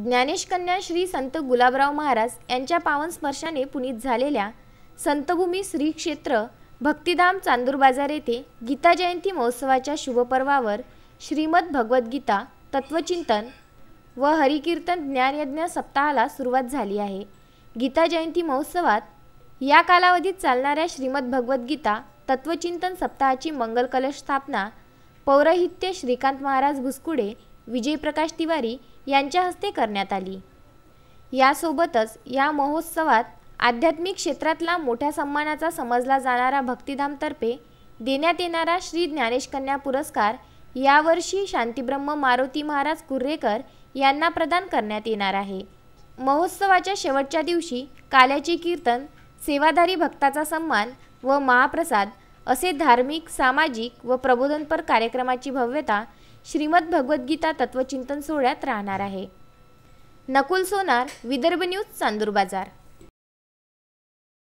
ज्ञानेश कन्या श्री संत गुलाबराव महाराज यांच्या पावन स्पर्शाने पुनीत झालेल्या संतभूमी श्री क्षेत्र भक्तिधाम चांदूर बाजार येथे गीता जयंती महोत्सवाच्या शुभपर्वावर श्रीमद भगवद्गीता तत्वचिंतन व हरिकीर्तन ज्ञानयज्ञ सप्ताहाला सुरुवात झाली आहे। गीता जयंती महोत्सवात या कालावधीत चालणाऱ्या श्रीमद भगवद्गीता तत्वचिंतन सप्ताहाची मंगल कलश स्थापना पौरोहित्य श्रीकांत महाराज भुसकुडे, विजयप्रकाश तिवारी यांच्या हस्ते करण्यात आली। यासोबतच या महोत्सवात आध्यात्मिक क्षेत्रातला मोठ्या सन्मानाचा समजला जाणारा भक्तिधामतर्फे देण्यात येणारा श्री ज्ञानेश कन्या पुरस्कार यावर्षी शांतीब्रह्म मारुती महाराज कुर्रेकर यांना प्रदान करण्यात येणार आहे। महोत्सवाच्या शेवटच्या दिवशी काल्याचे कीर्तन, सेवाधारी भक्ताचा सन्मान व महाप्रसाद असे धार्मिक, सामाजिक व प्रबोधनपर कार्यक्रमाची भव्यता श्रीमद भगवद्गीता तत्वचिंतन सोहळ्यात राहणार आहे। नकुल सोनार, विदर्भ न्यूज, चांदूर बाजार।